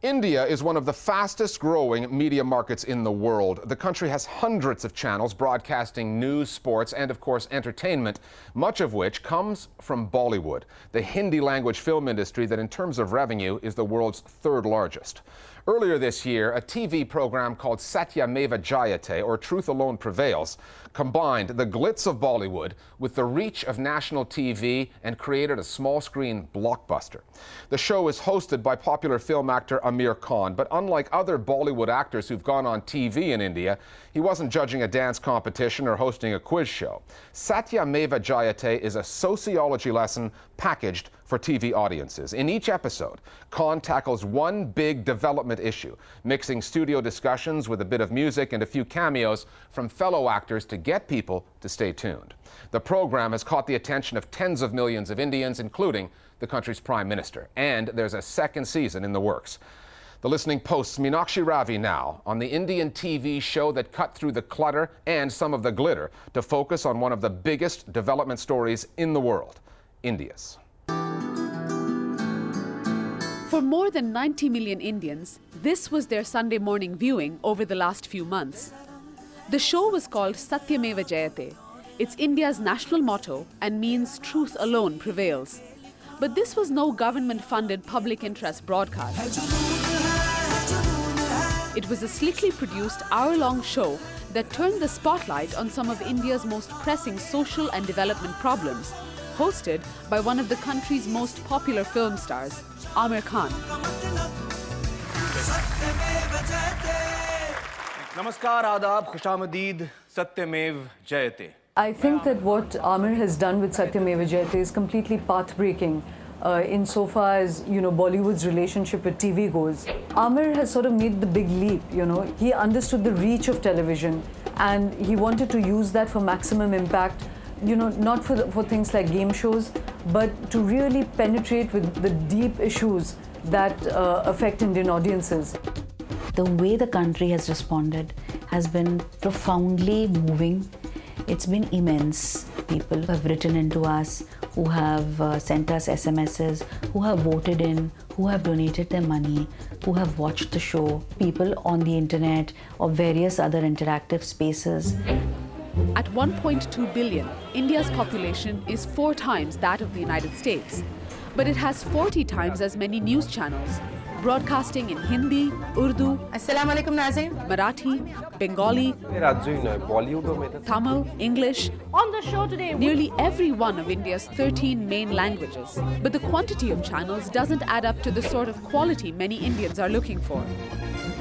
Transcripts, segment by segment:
India is one of the fastest growing media markets in the world. The country has hundreds of channels broadcasting news, sports, and of course entertainment, much of which comes from Bollywood, the Hindi language film industry that in terms of revenue is the world's third largest. Earlier this year, a TV program called Satyameva Jayate, or Truth Alone Prevails, combined the glitz of Bollywood with the reach of national TV and created a small-screen blockbuster. The show is hosted by popular film actor Amir Khan, but unlike other Bollywood actors who've gone on TV in India, he wasn't judging a dance competition or hosting a quiz show. Satyameva Jayate is a sociology lesson packaged for TV audiences. In each episode, Khan tackles one big development issue, mixing studio discussions with a bit of music and a few cameos from fellow actors to get people to stay tuned. The program has caught the attention of tens of millions of Indians, including the country's prime minister. And there's a second season in the works. The Listening Post's Meenakshi Ravi now on the Indian TV show that cut through the clutter and some of the glitter to focus on one of the biggest development stories in the world, India's. For more than 90 million Indians, this was their Sunday morning viewing over the last few months. The show was called Satyameva Jayate. It's India's national motto and means truth alone prevails. But this was no government-funded public interest broadcast. It was a slickly produced hour-long show that turned the spotlight on some of India's most pressing social and development problems, hosted by one of the country's most popular film stars, Amir Khan. Namaskar, Adab, Khushamadid, Satyamev Jayate. I think that what Amir has done with Satyameva Jayate is completely path-breaking insofar as, Bollywood's relationship with TV goes. Amir has sort of made the big leap, He understood the reach of television and he wanted to use that for maximum impact, not for things like game shows, but to really penetrate with the deep issues that affect Indian audiences. The way the country has responded has been profoundly moving. It's been immense. People have written into us, who have sent us SMSs, who have voted in, who have donated their money, who have watched the show, people on the internet or various other interactive spaces. At 1.2 billion, India's population is 4 times that of the United States. But it has 40 times as many news channels, broadcasting in Hindi, Urdu, Marathi, Bengali, Tamil, English. On the show today, nearly every one of India's 13 main languages. But the quantity of channels doesn't add up to the sort of quality many Indians are looking for.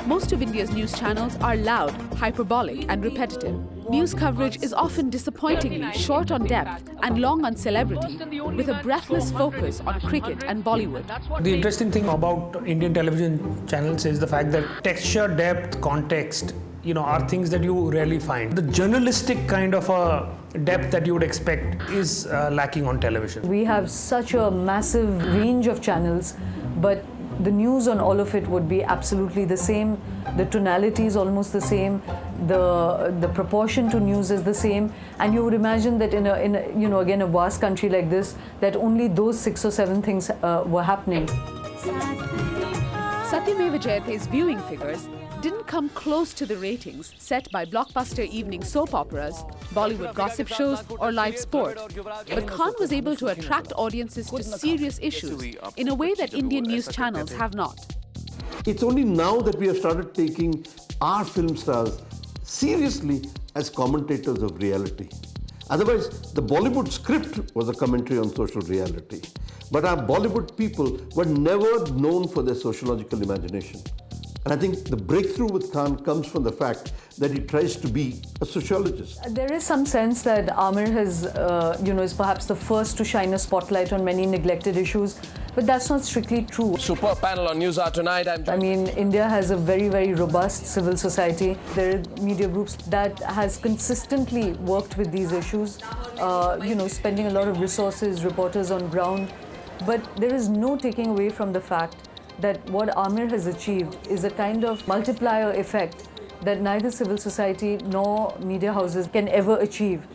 Most of India's news channels are loud, hyperbolic, and repetitive. News coverage is often disappointingly short on depth and long on celebrity, with a breathless focus on cricket and Bollywood. The interesting thing about Indian television channels is the fact that texture, depth, context, are things that you rarely find. The journalistic kind of a depth that you would expect is lacking on television. We have such a massive range of channels, but the news on all of it would be absolutely the same. The tonality is almost the same. The proportion to news is the same. And you would imagine that in a vast country like this, that only those 6 or 7 things were happening. Satyameva Jayate's viewing figures didn't come close to the ratings set by blockbuster evening soap operas, Bollywood gossip shows, or live sport. But Khan was able to attract audiences to serious issues in a way that Indian news channels have not. It's only now that we have started taking our film stars seriously as commentators of reality. Otherwise, the Bollywood script was a commentary on social reality. But our Bollywood people were never known for their sociological imagination. And I think the breakthrough with Khan comes from the fact that he tries to be a sociologist. There is some sense that Amir has, is perhaps the first to shine a spotlight on many neglected issues, but that's not strictly true. Super panel on News Hour tonight. India has a very, very robust civil society. There are media groups that has consistently worked with these issues, spending a lot of resources, reporters on ground. But there is no taking away from the fact that what Amir has achieved is a kind of multiplier effect that neither civil society nor media houses can ever achieve.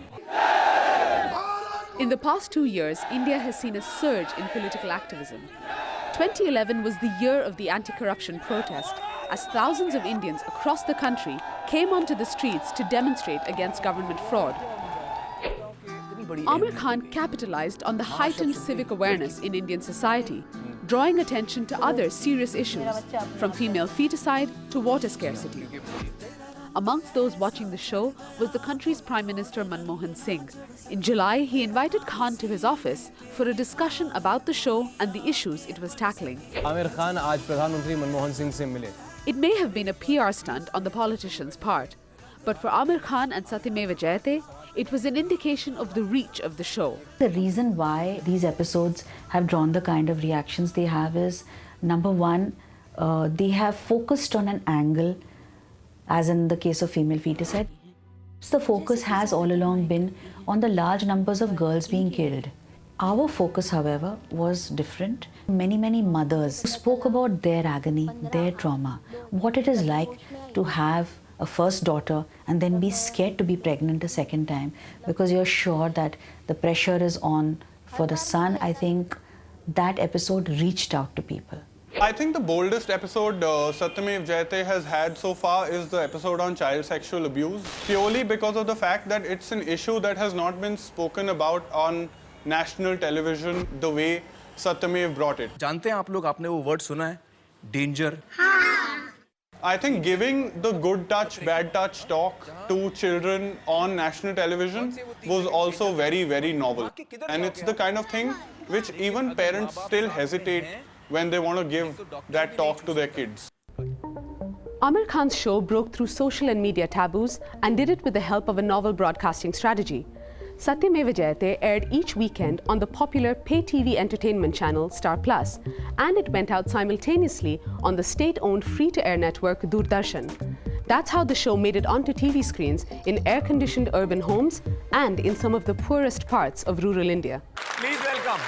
In the past 2 years, India has seen a surge in political activism. 2011 was the year of the anti-corruption protest, as thousands of Indians across the country came onto the streets to demonstrate against government fraud. Amir Khan capitalized on the heightened civic awareness in Indian society, drawing attention to other serious issues, from female feticide to water scarcity. Amongst those watching the show was the country's Prime Minister Manmohan Singh. In July, he invited Khan to his office for a discussion about the show and the issues it was tackling. Amir Khan aaj Pradhan Mantri Manmohan Singh se mile. It may have been a PR stunt on the politician's part, but for Amir Khan and Satyameva Jayate, it was an indication of the reach of the show. The reason why these episodes have drawn the kind of reactions they have is, number one, they have focused on an angle, as in the case of female feticide. The focus has all along been on the large numbers of girls being killed. Our focus, however, was different. Many mothers spoke about their agony, their trauma, what it is like to have a first daughter and then be scared to be pregnant a second time because you're sure that the pressure is on for the son. I think that episode reached out to people. I think the boldest episode Satyamev Jayate has had so far is the episode on child sexual abuse, purely because of the fact that it's an issue that has not been spoken about on national television the way Satyamev brought it. जानते हैं आप लोग, आपने वो word सुना है, danger? I think giving the good touch, bad touch talk to children on national television was also very novel. And it's the kind of thing which even parents still hesitate when they want to give that talk to their kids. Amir Khan's show broke through social and media taboos and did it with the help of a novel broadcasting strategy. Satyameva Jayate aired each weekend on the popular pay TV entertainment channel Star Plus, and it went out simultaneously on the state-owned free-to-air network Doordarshan. That's how the show made it onto TV screens in air-conditioned urban homes and in some of the poorest parts of rural India. Please welcome.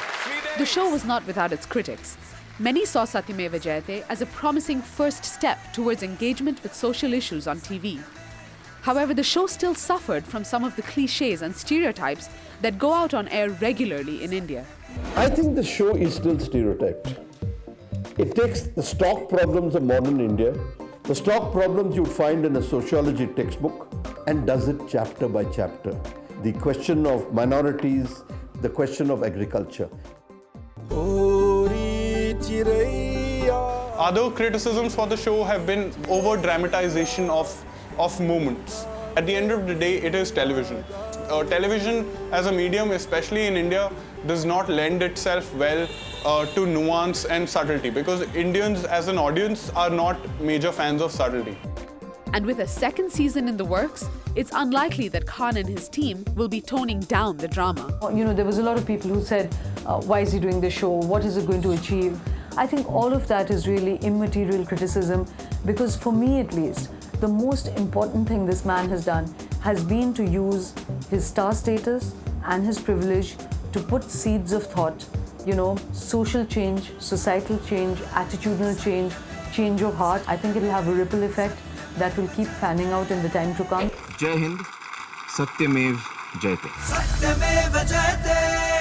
The show was not without its critics. Many saw Satyameva Jayate as a promising first step towards engagement with social issues on TV. However, the show still suffered from some of the cliches and stereotypes that go out on air regularly in India. I think the show is still stereotyped. It takes the stock problems of modern India, the stock problems you'd find in a sociology textbook, and does it chapter by chapter. The question of minorities, the question of agriculture. Other criticisms for the show have been over-dramatization of moments. At the end of the day, it is television. Television as a medium, especially in India, does not lend itself well to nuance and subtlety, because Indians as an audience are not major fans of subtlety. And with a second season in the works, it's unlikely that Khan and his team will be toning down the drama. You know, there was a lot of people who said, why is he doing this show? What is it going to achieve? I think all of that is really immaterial criticism, because for me at least, the most important thing this man has done has been to use his star status and his privilege to put seeds of thought, you know, social change, societal change, attitudinal change, change of heart. I think it'll have a ripple effect that will keep fanning out in the time to come. Jai Hind, Satyamev Jayate. Satyameva Jayate.